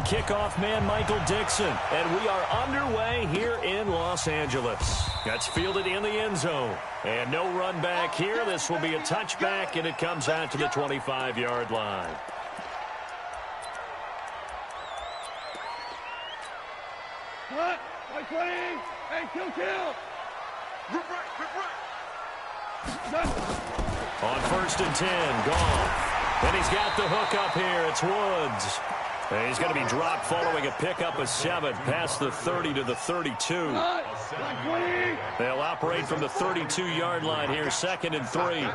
and kickoff man Michael Dixon. And we are underway here in Los Angeles. That's fielded in the end zone. And no run back here. This will be a touchback, and it comes out to the 25-yard line. What? Like playing? Hey, kill! On 1st and 10, Goff. And he's got the hook up here. It's Woods. And he's going to be dropped following a pickup of 7 past the 30 to the 32. They'll operate from the 32-yard line here, 2nd and 3.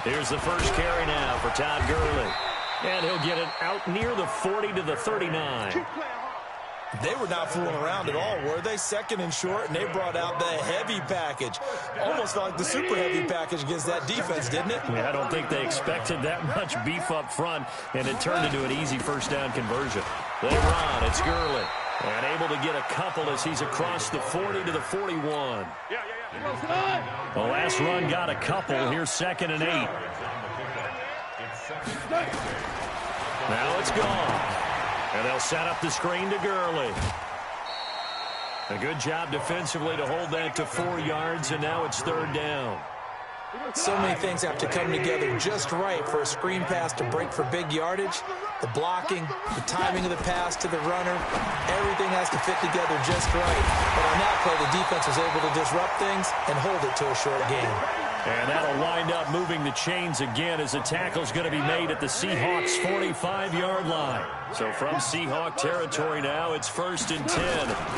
Here's the first carry now for Todd Gurley. And he'll get it out near the 40 to the 39. They were not fooling around at all, were they? 2nd and short, and they brought out the heavy package. Almost felt like the super heavy package against that defense, didn't it? Yeah, I don't think they expected that much beef up front, and it turned into an easy first down conversion. They run. It's Gurley. And able to get a couple as he's across the 40 to the 41. The last run got a couple. Here's 2nd and 8. Now it's gone. And they'll set up the screen to Gurley. A good job defensively to hold that to 4 yards, and now it's 3rd down. So many things have to come together just right for a screen pass to break for big yardage. The blocking, the timing of the pass to the runner, everything has to fit together just right. But on that play, the defense was able to disrupt things and hold it to a short gain. And that'll wind up moving the chains again as the tackle's going to be made at the Seahawks' 45-yard line. So from Seahawk territory now, it's 1st and 10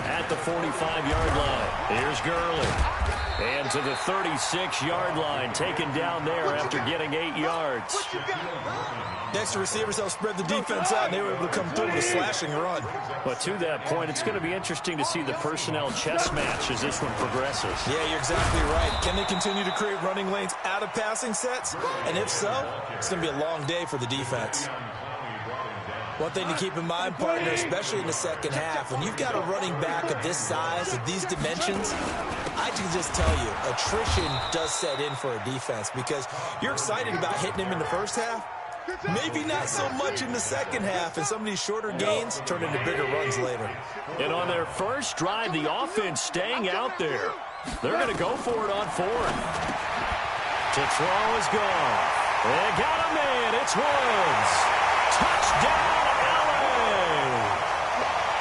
at the 45-yard line. Here's Gurley. And to the 36-yard line, taken down there after getting 8 yards. Next receivers, they'll spread the defense out, and they were able to come through with a slashing run. But to that point, it's going to be interesting to see the personnel chess match as this one progresses. Yeah, you're exactly right. Can they continue to create running lanes out of passing sets? And if so, it's going to be a long day for the defense. One thing to keep in mind, partner, especially in the second half, when you've got a running back of this size, of these dimensions, I can just tell you, attrition does set in for a defense because you're excited about hitting him in the first half. Maybe not so much in the second half, and some of these shorter gains turn into bigger runs later. And on their first drive, the offense staying out there. They're going to go for it on 4th. To throw is gone. They got a man. It's Woods. Touchdown, LA.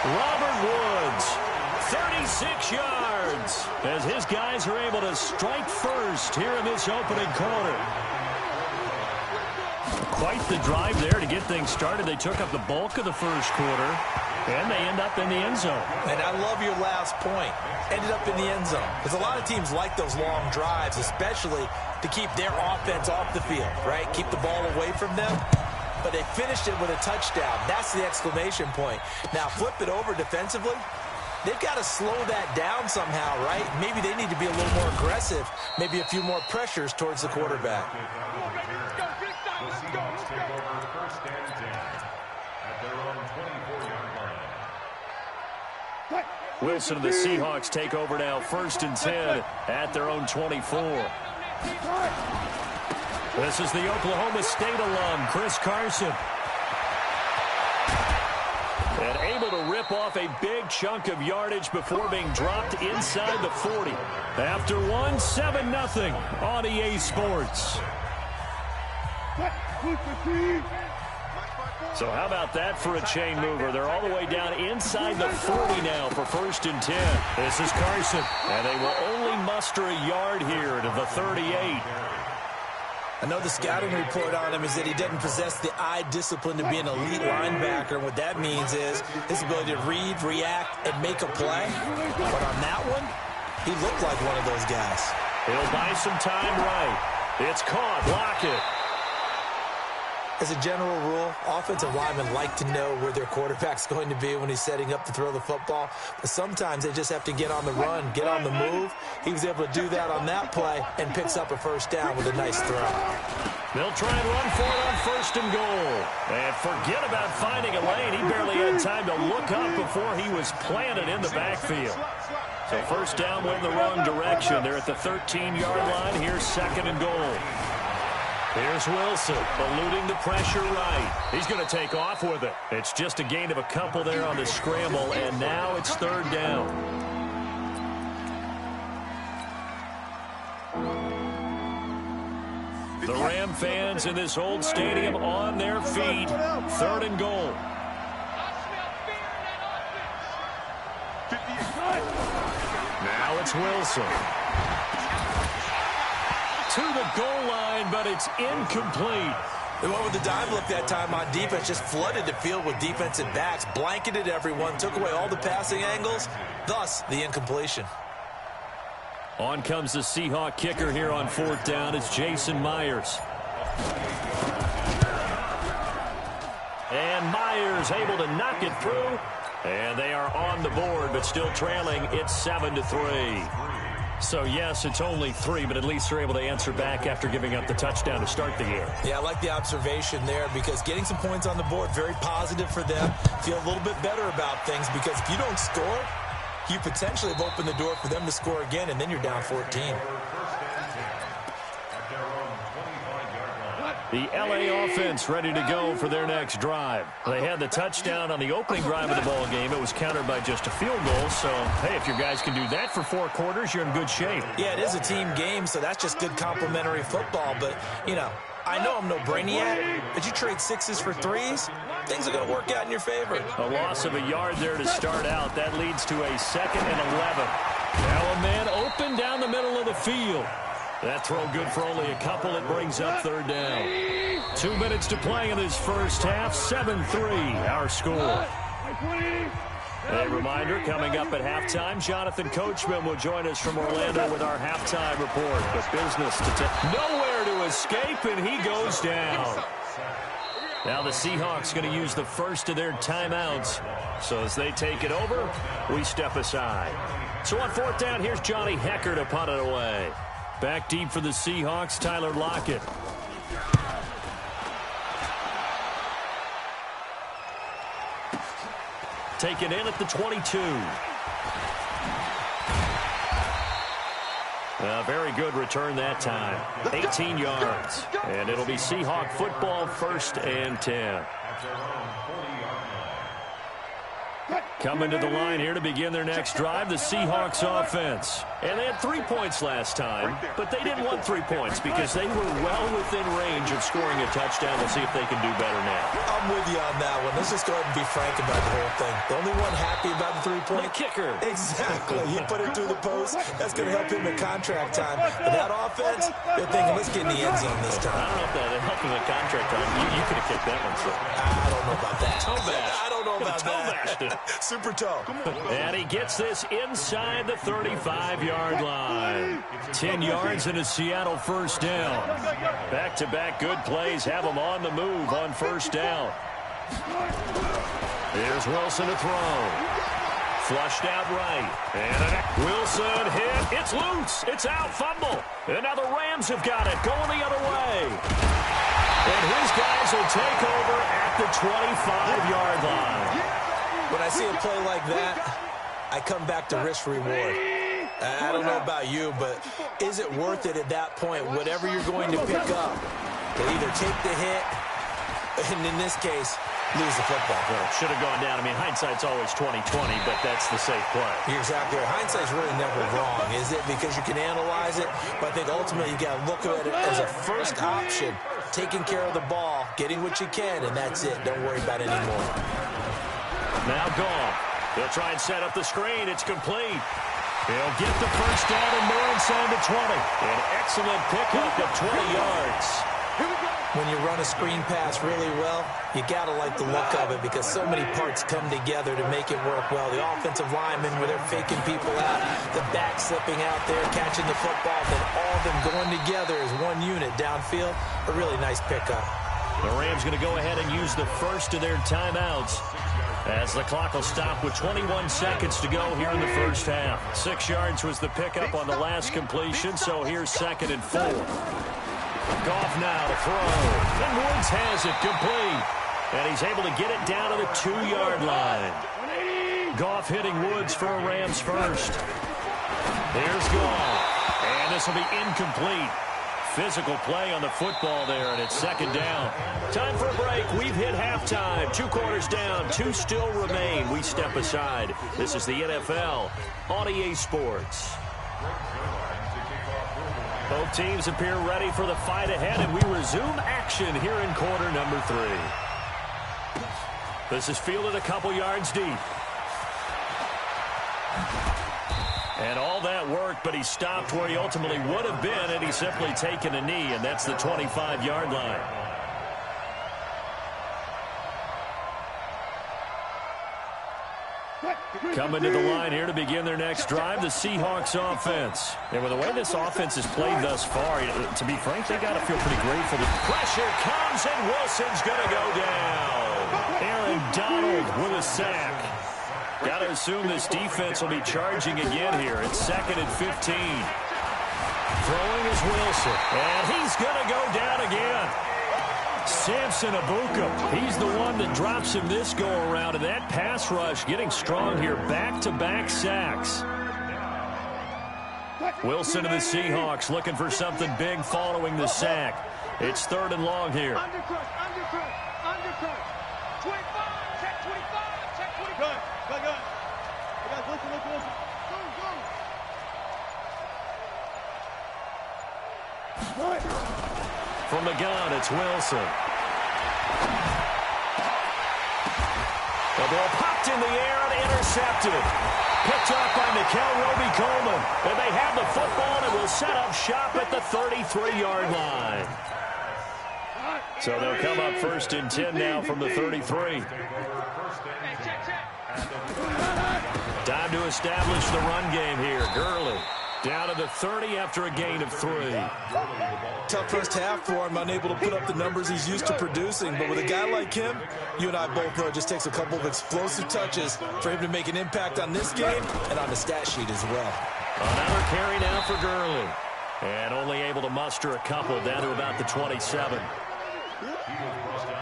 Robert Woods, 36 yards, as his guys are able to strike first here in this opening quarter. Quite the drive there to get things started. They took up the bulk of the first quarter, and they end up in the end zone. And I love your last point. Ended up in the end zone. Because a lot of teams like those long drives, especially to keep their offense off the field, right? Keep the ball away from them. But they finished it with a touchdown. That's the exclamation point. Now, flip it over defensively. They've got to slow that down somehow, right? Maybe they need to be a little more aggressive. Maybe a few more pressures towards the quarterback. Wilson and the Seahawks take over now, 1st and 10 at their own 24. This is the Oklahoma State alum, Chris Carson. And able to rip off a big chunk of yardage before being dropped inside the 40. After one, 7-0 on EA Sports. So how about that for a chain mover? They're all the way down inside the 40 now for 1st and 10. This is Carson, and they will only muster a yard here to the 38. I know the scouting report on him is that he doesn't possess the eye discipline to be an elite linebacker. What that means is his ability to read, react, and make a play. But on that one, he looked like one of those guys. He'll buy some time right. It's caught. Block it. As a general rule, offensive linemen like to know where their quarterback's going to be when he's setting up to throw the football. But sometimes they just have to get on the run, get on the move. He was able to do that on that play and picks up a first down with a nice throw. They'll try and run for it on 1st and goal. And forget about finding a lane. He barely had time to look up before he was planted in the backfield. So first down went in the wrong direction. They're at the 13-yard line. Here's 2nd and goal. Here's Wilson, eluding the pressure right. He's going to take off with it. It's just a gain of a couple there on the scramble, and now it's third down. The Ram fans in this old stadium on their feet. Third and goal. Now it's Wilson. To the goal line, but it's incomplete. They went with the dime look that time on defense, just flooded the field with defensive backs, blanketed everyone, took away all the passing angles, thus the incompletion. On comes the Seahawk kicker here on fourth down. It's Jason Myers. And Myers able to knock it through. And they are on the board, but still trailing. It's 7-3. So, yes, it's only 3, but at least they're able to answer back after giving up the touchdown to start the year. Yeah, I like the observation there because getting some points on the board, very positive for them. Feel a little bit better about things because if you don't score, you potentially have opened the door for them to score again, and then you're down 14. The LA offense ready to go for their next drive. They had the touchdown on the opening drive of the ball game. It was countered by just a field goal. So, hey, if your guys can do that for 4 quarters, you're in good shape. Yeah, it is a team game, so that's just good complementary football. But, you know, I know I'm no brainiac, but you trade 6s for 3s, things are going to work out in your favor. A loss of a yard there to start out. That leads to a 2nd and 11. Now a man open down the middle of the field. That throw good for only a couple. It brings up third down. 2 minutes to play in this first half. 7-3, our score. A reminder, coming up at halftime, Jonathan Coachman will join us from Orlando with our halftime report. But business to take. Nowhere to escape, and he goes down. Now the Seahawks going to use the first of their timeouts. So as they take it over, we step aside. So on fourth down, here's Johnny Hecker to punt it away. Back deep for the Seahawks, Tyler Lockett. Taken in at the 22. A very good return that time. 18 yards. And it'll be Seahawk football, 1st and 10. Coming to the line here to begin their next drive, the Seahawks offense. And they had 3 points last time, but they didn't want 3 points because they were well within range of scoring a touchdown. We'll see if they can do better now. I'm with you on that one. Let's just go ahead and be frank about the whole thing. The only one happy about the 3-point? The kicker. Exactly. He put it through the post. That's going to help him in contract time. But that offense, they're thinking, let's get in the end zone this time. I don't know if that helped him in contract time. You could have kicked that one, sir. I don't know about that. Toe bash. I don't know about that. Super toe. And he gets this inside the 35-yard line. 10 yards and a Seattle first down. Back-to-back good plays have them on the move on first down. Here's Wilson to throw. Flushed out right. And Wilson hit. It's loose. It's out. Fumble. And now the Rams have got it. Going the other way. And his guys will take over at the 25-yard line. When I see a play like that, I come back to risk-reward. I don't know about you, but is it worth it at that point, whatever you're going to pick up, to either take the hit, and in this case, lose the football? Well, should have gone down. I mean, hindsight's always 20/20, but that's the safe play. You're exactly right. Hindsight's really never wrong, is it? Because you can analyze it, but I think ultimately you got to look at it as a first option, taking care of the ball, getting what you can, and that's it. Don't worry about it anymore. Now Goff. They'll try and set up the screen. It's complete. He'll get the first down and more inside the 20. An excellent pickup of 20 yards. When you run a screen pass really well, you got to like the look of it because so many parts come together to make it work well. The offensive linemen, where they're faking people out, the back slipping out there, catching the football, then all of them going together as one unit downfield. A really nice pickup. The Rams going to go ahead and use the first of their timeouts as the clock will stop with 21 seconds to go here in the first half. 6 yards was the pickup on the last completion, so here's 2nd and 4. Goff now to throw. And Woods has it complete. And he's able to get it down to the 2-yard line. Goff hitting Woods for a Rams first. There's Goff. And this will be incomplete. physical play on the football there, and it's second down. Time for a break. We've hit halftime. 2 quarters down. 2 still remain. We step aside. This is the NFL on EA Sports. Both teams appear ready for the fight ahead, and we resume action here in quarter number 3. This is fielded a couple yards deep. And all that work, but he stopped where he ultimately would have been, and he's simply taken a knee, and that's the 25-yard line. Coming to the line here to begin their next drive, the Seahawks offense. And with the way this offense has played thus far, to be frank, they got to feel pretty grateful. The pressure comes, and Wilson's going to go down. Aaron Donald with a sack. Got to assume this defense will be charging again here. It's 2nd and 15. Throwing is Wilson, and he's going to go down again. Samson Abuka, he's the one that drops him this go-around, and that pass rush getting strong here. Back-to-back sacks. Wilson of the Seahawks looking for something big following the sack. It's 3rd and long here. Undercut. 25, check 25, check 25. Good. Guys, listen. Go. From the gun, it's Wilson. The ball popped in the air and intercepted. Picked up by Roby Coleman. And they have the football and will set up shop at the 33-yard line. So they'll come up 1st and 10 now from the 33. Time to establish the run game here. Gurley down to the 30 after a gain of 3. Tough first half for him, unable to put up the numbers he's used to producing. But with a guy like him, you and I both know it just takes a couple of explosive touches for him to make an impact on this game and on the stat sheet as well. Another carry now for Gurley. And only able to muster a couple down to about the 27.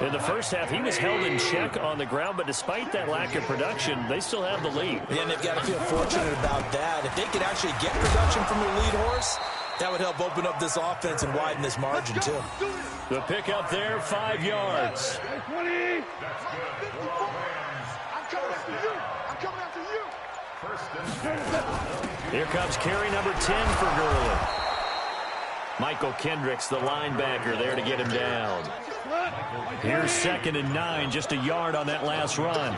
In the first half, he was held in check on the ground, but despite that lack of production, they still have the lead. Yeah, and they've got to feel fortunate about that. If they could actually get production from their lead horse, that would help open up this offense and widen this margin, too. The pickup there, 5 yards. I'm coming after you. Here comes carry number 10 for Gurley. Michael Kendricks, the linebacker, there to get him down. Here's 2nd and 9, just a yard on that last run.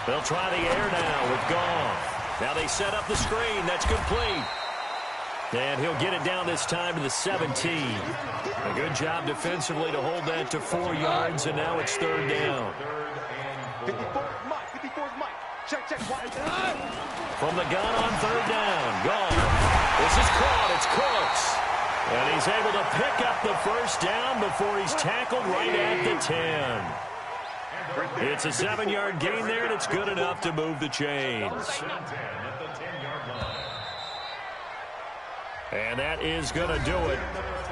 They'll try the air now with Goff. Now they set up the screen. That's complete. And he'll get it down this time to the 17. A good job defensively to hold that to 4 yards, and now it's 3rd down. 54's Mike. Check. From the gun on 3rd down. Goff. This is caught. It's Cooks. And he's able to pick up the 1st down before he's tackled right at the 10. It's a 7-yard gain there, and it's good enough to move the chains. And that is going to do it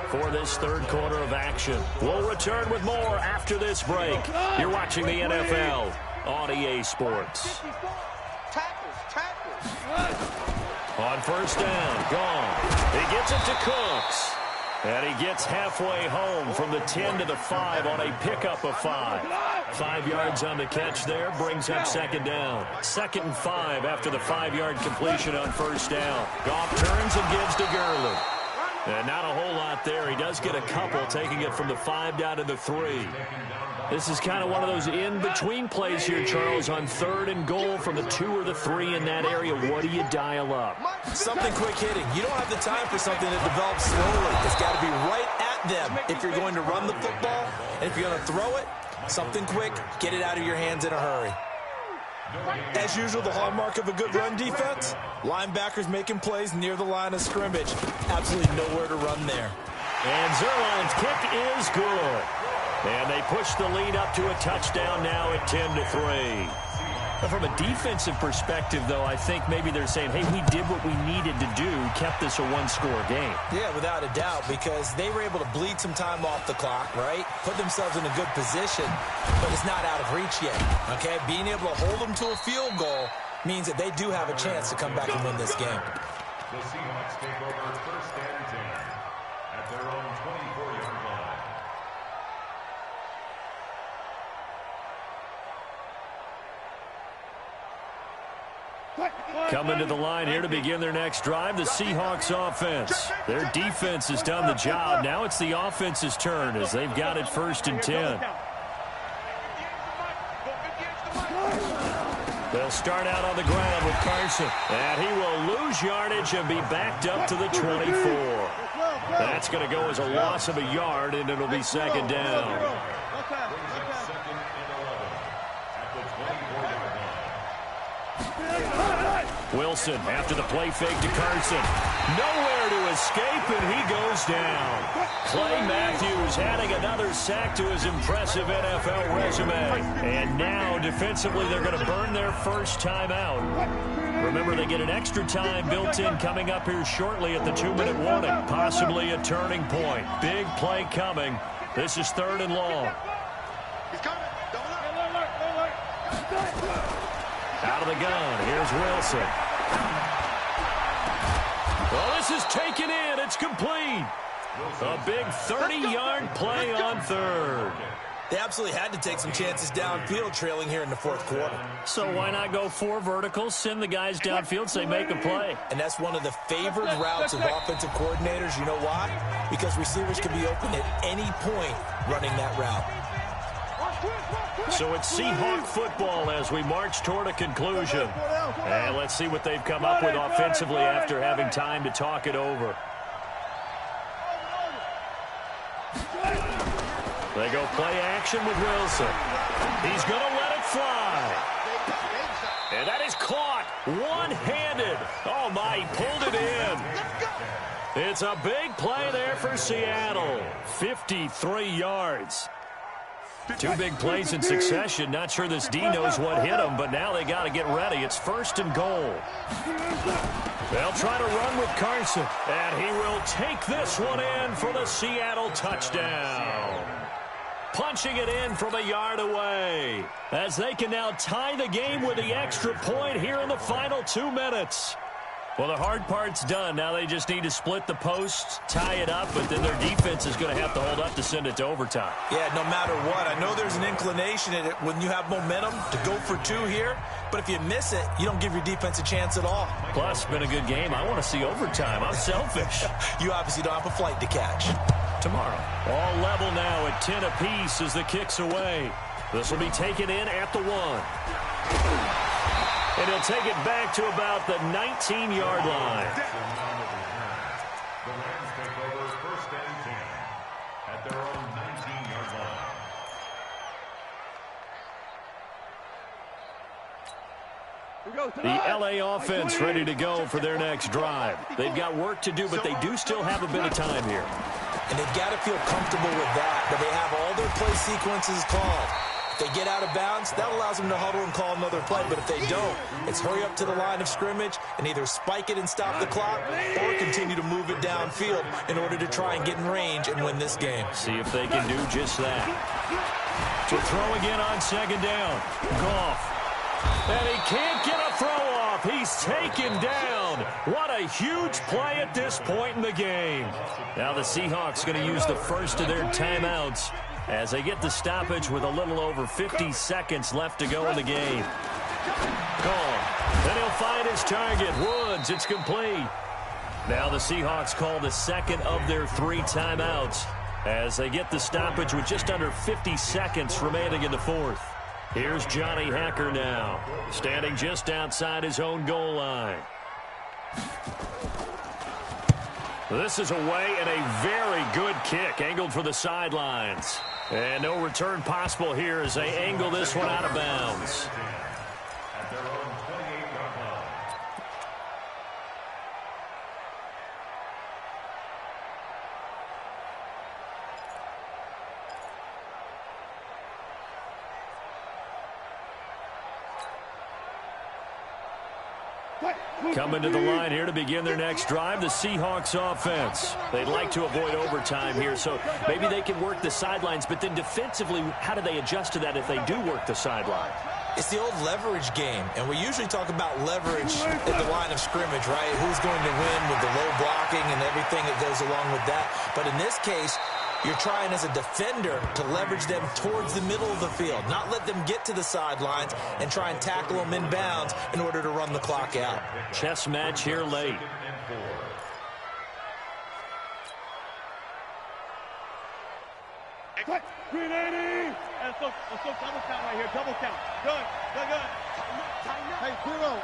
for this 3rd quarter of action. We'll return with more after this break. You're watching the NFL on EA Sports. Tackles. On 1st down, gone. He gets it to Cooks. And he gets halfway home from the 10 to the 5 on a pickup of 5. 5 yards on the catch there, brings up 2nd down. 2nd and 5 after the 5-yard completion on 1st down. Goff turns and gives to Gurley. And not a whole lot there. He does get a couple, taking it from the 5 down to the 3. This is kind of one of those in-between plays here, Charles, on 3rd and goal from the 2 or the 3 in that area. What do you dial up? Something quick hitting. You don't have the time for something that develops slowly. It's got to be right at them if you're going to run the football. And if you're going to throw it, something quick, get it out of your hands in a hurry. As usual, the hallmark of a good run defense, linebackers making plays near the line of scrimmage. Absolutely nowhere to run there. And Zerline's kick is good. And they push the lead up to a touchdown now at 10-3. From a defensive perspective, though, I think maybe they're saying, hey, we did what we needed to do, kept this a one-score game. Yeah, without a doubt, because they were able to bleed some time off the clock, right? Put themselves in a good position, but it's not out of reach yet, okay? Being able to hold them to a field goal means that they do have a chance to come back and win this game. The Seahawks take over 1st and 10 at their own 24-yard line. Coming to the line here to begin their next drive, the Seahawks offense. Their defense has done the job. Now it's the offense's turn as they've got it 1st and 10. They'll start out on the ground with Carson. And he will lose yardage and be backed up to the 24. That's going to go as a loss of a yard, and it'll be 2nd down. Wilson after the play fake to Carson. Nowhere to escape, and he goes down. Clay Matthews adding another sack to his impressive NFL resume. And now, defensively, they're going to burn their first timeout. Remember, they get an extra time built in coming up here shortly at the 2-minute warning. Possibly a turning point. Big play coming. This is 3rd and long. Out of the gun, here's Wilson. Well, this is taken in. It's complete. A big 30-yard play on 3rd. They absolutely had to take some chances downfield trailing here in the 4th quarter. So why not go 4 verticals, send the guys downfield, say make a play? And that's one of the favored routes of offensive coordinators. You know why? Because receivers can be open at any point running that route. So it's Seahawk football as we march toward a conclusion. And let's see what they've come up with offensively after having time to talk it over. They go play action with Wilson. He's going to let it fly. And that is caught one-handed. Oh, my, he pulled it in. It's a big play there for Seattle. 53 yards. 2 big plays in succession. Not sure this D knows what hit him, but now they got to get ready. It's 1st and goal. They'll try to run with Carson, and he will take this one in for the Seattle touchdown. Punching it in from a yard away, as they can now tie the game with the extra point here in the final 2 minutes. Well, the hard part's done. Now they just need to split the posts, tie it up, but then their defense is going to have to hold up to send it to overtime. Yeah, no matter what. I know there's an inclination in it when you have momentum to go for 2 here, but if you miss it, you don't give your defense a chance at all. Plus, it's been a good game. I want to see overtime. I'm selfish. You obviously don't have a flight to catch. Tomorrow. All level now at 10 apiece as the kick's away. This will be taken in at the 1. And he'll take it back to about the 19-yard line. The Rams take over 1st and 10 at their own 19-yard line. The L.A. offense ready to go for their next drive. They've got work to do, but they do still have a bit of time here. And they've got to feel comfortable with that they have all their play sequences called. If they get out of bounds, that allows them to huddle and call another play. But if they don't, it's hurry up to the line of scrimmage and either spike it and stop the clock or continue to move it downfield in order to try and get in range and win this game. See if they can do just that. To throw again on 2nd down. Goff. And he can't get a throw off. He's taken down. What a huge play at this point in the game. Now the Seahawks going to use the first of their timeouts as they get the stoppage with a little over 50 seconds left to go in the game. Gone. Then he'll find his target. Woods, it's complete. Now the Seahawks call the second of their 3 timeouts as they get the stoppage with just under 50 seconds remaining in the 4th. Here's Johnny Hacker now, standing just outside his own goal line. This is away and a very good kick, angled for the sidelines. And no return possible here as they angle this one out of bounds. At their own 28-yard line. Coming to the line here to begin their next drive, the Seahawks offense. They'd like to avoid overtime here, so maybe they can work the sidelines, but then defensively, how do they adjust to that if they do work the sideline? It's the old leverage game, and we usually talk about leverage at the line of scrimmage, right? Who's going to win with the low blocking and everything that goes along with that. But in this case, you're trying as a defender to leverage them towards the middle of the field, not let them get to the sidelines and try and tackle them in bounds in order to run the clock out. Chess match here late. Green 80. Let's go double count right here. Double count. Good. Hey, 0-0.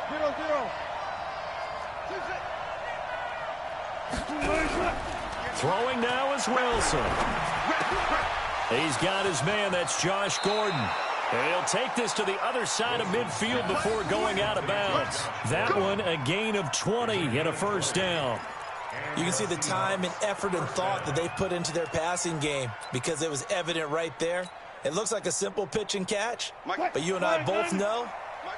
Throwing now is Wilson. He's got his man. That's Josh Gordon. And he'll take this to the other side of midfield before going out of bounds. That one a gain of 20 and a first down. You can see the time and effort and thought that they put into their passing game because it was evident right there. It looks like a simple pitch and catch, but you and I both know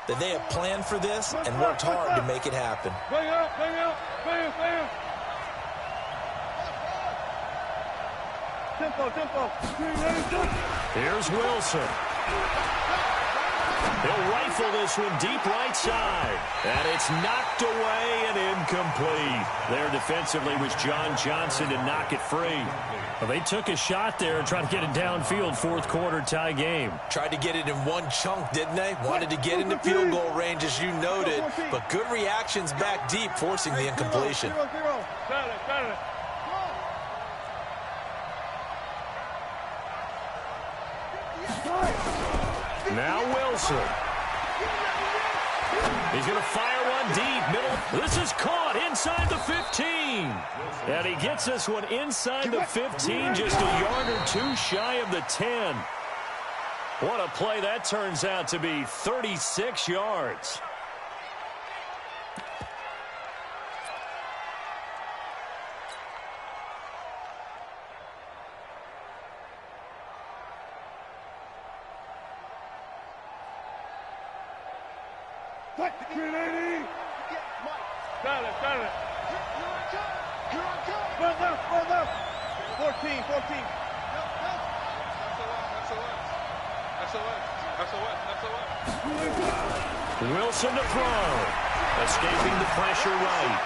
that they have planned for this and worked hard to make it happen. Bring up. Tempo. Here's Wilson. He'll rifle this one deep right side. And it's knocked away and incomplete. There defensively was John Johnson to knock it free. Well, they took a shot there and tried to get it downfield. Fourth quarter tie game. Tried to get it in one chunk, didn't they? Wanted to get into field goal range, as you noted. But good reactions back deep, forcing the incompletion. 0-0. Now Wilson. He's going to fire one deep. Middle. This is caught inside the 15. And he gets this one inside the 15, just a yard or two shy of the 10. What a play that turns out to be, 36 yards. Green 80. Got it. Well left. 14. Wilson to throw. Escaping the pressure right.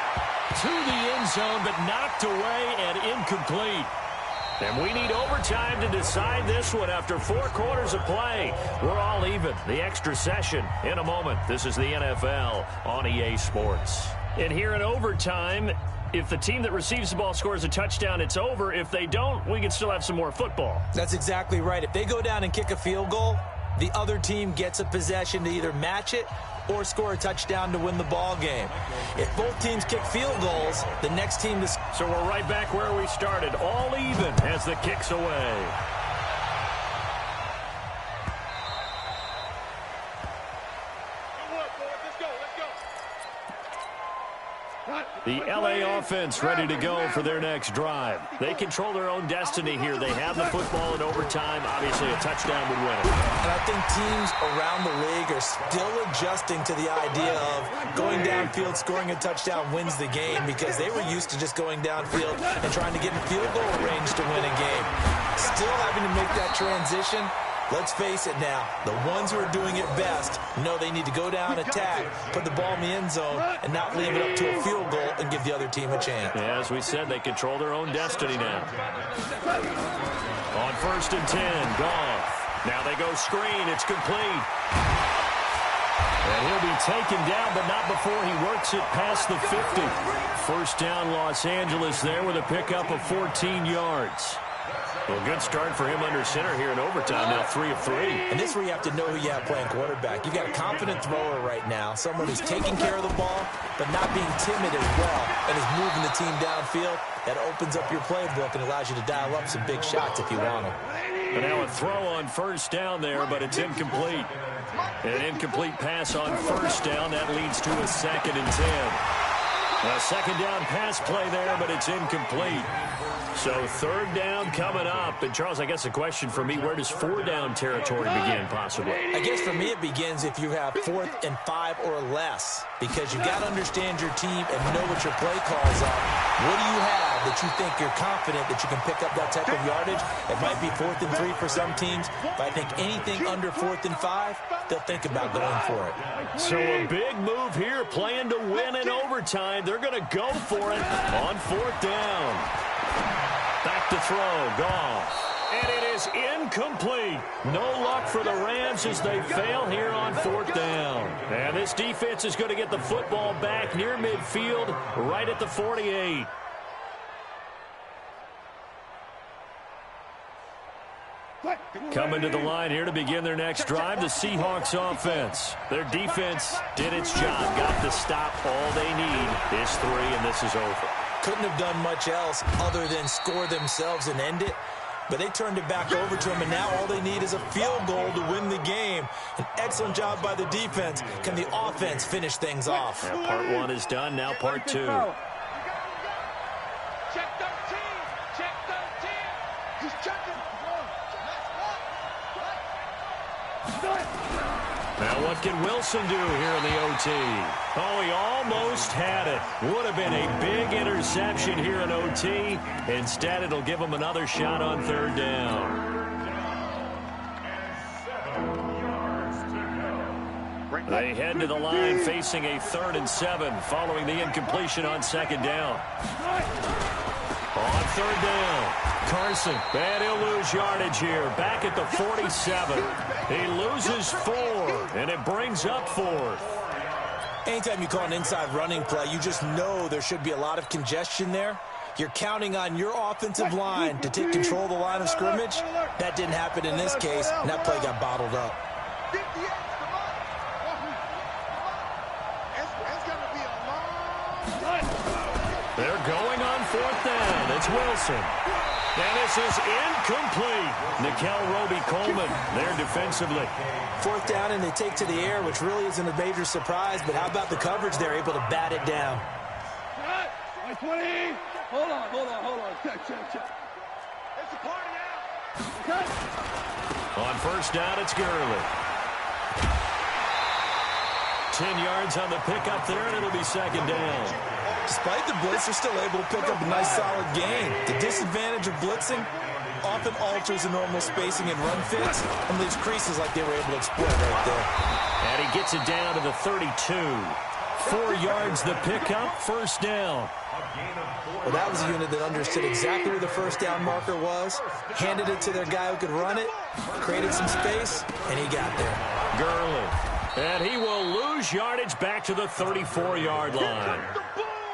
To the end zone, but knocked away and incomplete. And we need overtime to decide this one after 4 quarters of play. We're all even. The extra session in a moment. This is the NFL on EA Sports. And here in overtime, if the team that receives the ball scores a touchdown, it's over. If they don't, we can still have some more football. That's exactly right. If they go down and kick a field goal, the other team gets a possession to either match it or score a touchdown to win the ball game. If both teams kick field goals, the next team to... So we're right back where we started, all even as the kick's away. The LA offense ready to go for their next drive. They control their own destiny here. They have the football in overtime. Obviously, a touchdown would win it. And I think teams around the league are still adjusting to the idea of going downfield, scoring a touchdown wins the game, because they were used to just going downfield and trying to get in field goal range to win a game. Still having to make that transition. Let's face it now, the ones who are doing it best know they need to go down, attack, put the ball in the end zone, and not leave it up to a field goal and give the other team a chance. Yeah, as we said, they control their own destiny now. On 1st and 10, Goff. Now they go screen. It's complete. And he'll be taken down, but not before he works it past the 50. First down, Los Angeles there with a pickup of 14 yards. Well, good start for him under center here in overtime. Now 3 of 3. And this is where you have to know who you have playing quarterback. You've got a confident thrower right now, someone who's taking care of the ball, but not being timid as well, and is moving the team downfield. That opens up your playbook and allows you to dial up some big shots if you want them. And now a throw on first down there, but it's incomplete. An incomplete pass on first down. That leads to a 2nd and 10. A second down pass play there, but it's incomplete. So third down coming up. And, Charles, I guess the question for me, where does four down territory begin possibly? I guess for me it begins if you have 4th and 5 or less, because you've got to understand your team and know what your play calls are. What do you have that you think you're confident that you can pick up that type of yardage? It might be 4th and 3 for some teams, but I think anything under 4th and 5, they'll think about going for it. So a big move here, playing to win in overtime. They're going to go for it on fourth down. Back to throw, Goff. And it is incomplete. No luck for the Rams as they fail here on fourth down. And this defense is going to get the football back near midfield, right at the 48. Coming to the line here to begin their next drive, the Seahawks offense. Their defense did its job, got the stop. All they need is 3, and this is over. Couldn't have done much else other than score themselves and end it. But they turned it back over to them, and now all they need is a field goal to win the game. An excellent job by the defense. Can the offense finish things off? Yeah, part 1 is done, now part 2. Check 13. Check 13. He's checking. Now what can Wilson do here in the OT? Oh, he almost had it. Would have been a big interception here in OT. Instead, it'll give him another shot on third down. They head to the line facing a 3rd and 7 following the incompletion on second down. On third down, Carson, and he'll lose yardage here, back at the 47. He loses 4, and it brings up 4th. Anytime you call an inside running play, you just know there should be a lot of congestion there. You're counting on your offensive line to take control of the line of scrimmage. That didn't happen in this case, and that play got bottled up. They're going on fourth down. It's Wilson. And this is incomplete. Nikel Roby-Coleman there defensively. Fourth down, and they take to the air, which really isn't a major surprise, but how about the coverage there, able to bat it down? 20. Hold on. Check. It's a party now. Okay. On first down, it's Gurley. 10 yards on the pickup there, and it'll be second down. Despite the blitz, they're still able to pick up a nice, solid gain. The disadvantage of blitzing often alters the normal spacing and run fits and leaves creases like they were able to exploit right there. And he gets it down to the 32. 4 yards the pickup, first down. Well, that was a unit that understood exactly where the first down marker was, handed it to their guy who could run it, created some space, and he got there. Gurley. And he will lose yardage back to the 34-yard line.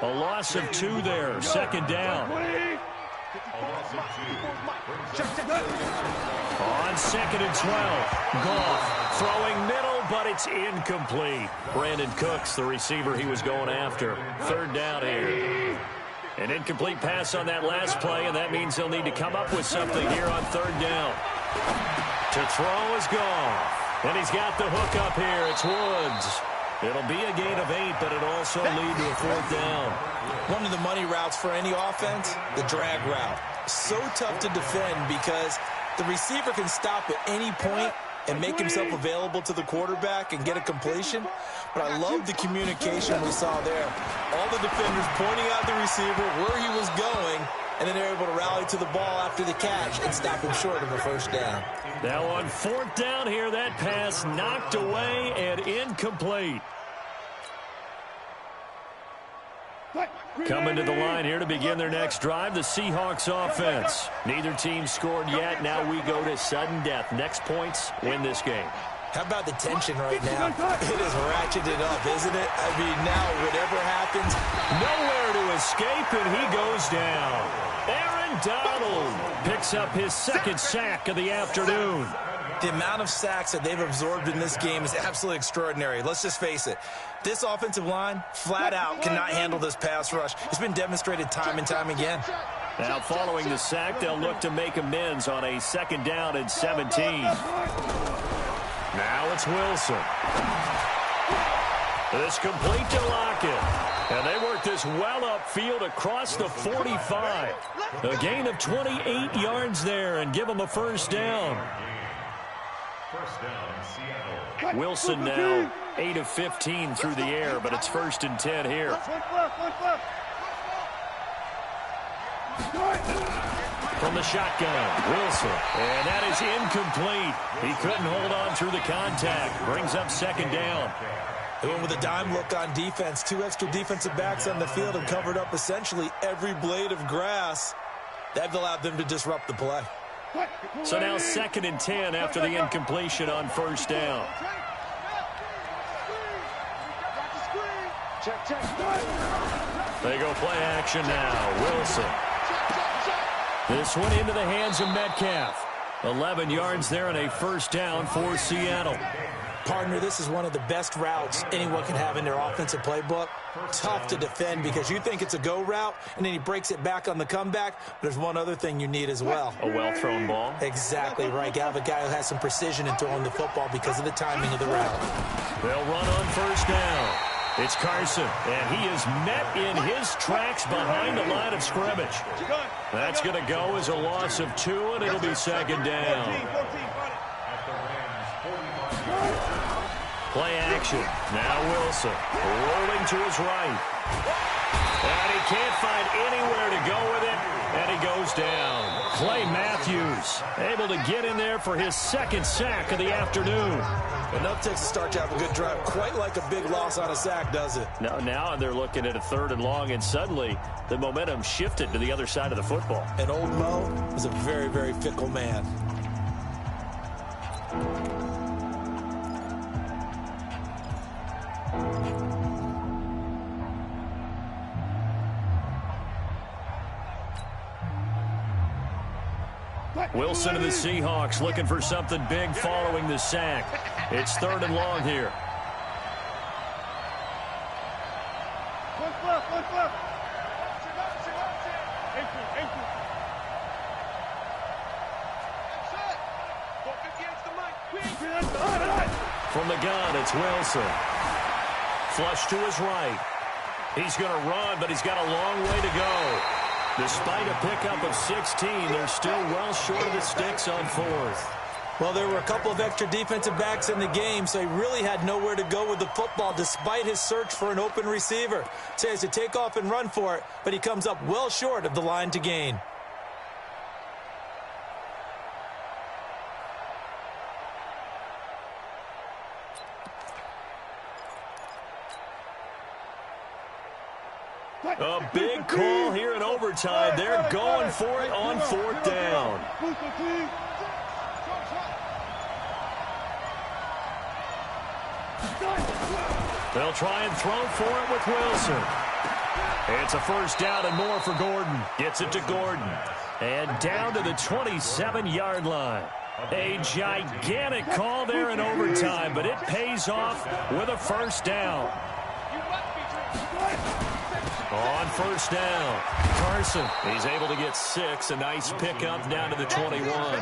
A loss of 2 there, second down. On 2nd and 12, Goff throwing middle, but it's incomplete. Brandon Cooks, the receiver he was going after. Third down here. An incomplete pass on that last play, and that means he'll need to come up with something here on third down. To throw is Goff. And he's got the hook up here. It's Woods. It'll be a gain of 8, but it'll also lead to a fourth down. One of the money routes for any offense, the drag route. So tough to defend because the receiver can stop at any point and make himself available to the quarterback and get a completion. But I love the communication we saw there. All the defenders pointing out the receiver, where he was going, and then they're able to rally to the ball after the catch and stop him short of a first down. Now on fourth down here, that pass knocked away and incomplete. Coming to the line here to begin their next drive, the Seahawks offense. Neither team scored yet. Now we go to sudden death. Next points win this game. How about the tension right now? It is ratcheted up, isn't it? I mean, now whatever happens, nowhere to escape, and he goes down. Aaron Donald picks up his second sack of the afternoon. The amount of sacks that they've absorbed in this game is absolutely extraordinary. Let's just face it. This offensive line, flat out, cannot handle this pass rush. It's been demonstrated time and time again. Now, following the sack, they'll look to make amends on a second down and 17. Now it's Wilson. It's complete to Lockett. And they work this well upfield across the 45. A gain of 28 yards there and give them a first down. First down, Seattle. Wilson now 8 of 15 through the air, but it's 1st and 10 here. From the shotgun, Wilson. And that is incomplete. He couldn't hold on through the contact. Brings up 2nd down. They went with a dime look on defense. 2 extra defensive backs on the field and covered up essentially every blade of grass. That allowed them to disrupt the play. So now 2nd and 10 after the incompletion on 1st down. They go play action now. Wilson. This one into the hands of Metcalf. 11 yards there and a 1st down for Seattle. Partner, this is one of the best routes anyone can have in their offensive playbook. Tough to defend because you think it's a go route, and then he breaks it back on the comeback. But there's one other thing you need as well. A well-thrown ball. Exactly right. You have a guy who has some precision in throwing the football because of the timing of the route. They'll run on 1st down. It's Carson, and he is met in his tracks behind the line of scrimmage. That's going to go as a loss of 2, and it'll be 2nd down. Play action. Now Wilson rolling to his right. And he can't find anywhere to go with it, and he goes down. Clay Matthews able to get in there for his 2nd sack of the afternoon. Enough takes to start to have a good drive. Quite like a big loss on a sack, does it? Now they're looking at a 3rd and long, and suddenly the momentum shifted to the other side of the football. And old Mo is a very, very fickle man. Wilson and the Seahawks looking for something big following the sack. It's 3rd and long here. From the gun, it's Wilson. Flush to his right. He's going to run, but he's got a long way to go. Despite a pickup of 16, they're still well short of the sticks on 4th. Well, there were a couple of extra defensive backs in the game, so he really had nowhere to go with the football despite his search for an open receiver. So he has to take off and run for it, but he comes up well short of the line to gain. A big call here in overtime. They're going for it on 4th down. They'll try and throw for it with Wilson. It's a 1st down and more for Gordon. Gets it to Gordon. And down to the 27-yard line. A gigantic call there in overtime, but it pays off with a 1st down. On 1st down, Carson. He's able to get 6. A nice pickup down to the 21.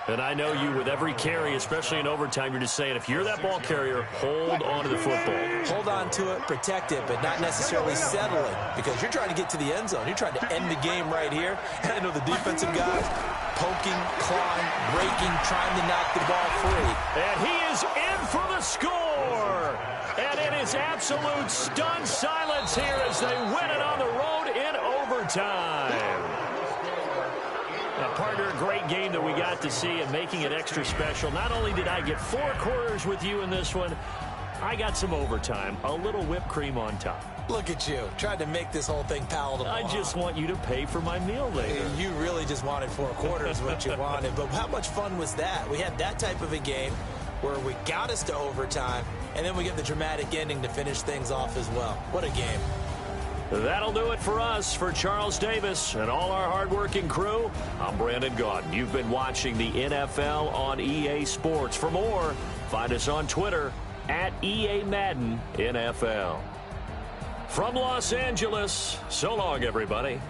And I know you, with every carry, especially in overtime, you're just saying, if you're that ball carrier, hold on to the football. Hold on to it, protect it, but not necessarily settle it, because you're trying to get to the end zone. You're trying to end the game right here. And I know the defensive guys poking, clawing, breaking, trying to knock the ball free. And he is in for the score. And it is absolute stunned silence here as they win it on the road in overtime. Partner, a great game that we got to see and making it extra special. Not only did I get 4 quarters with you in this one, I got some overtime, a little whipped cream on top. Look at you, trying to make this whole thing palatable. I just want you to pay for my meal later. You really just wanted 4 quarters, what you wanted. But how much fun was that? We had that type of a game where we got us to overtime, and then we get the dramatic ending to finish things off as well. What a game. That'll do it for us. For Charles Davis and all our hardworking crew, I'm Brandon Gaudin. You've been watching the NFL on EA Sports. For more, find us on Twitter at EA Madden NFL. From Los Angeles, so long, everybody.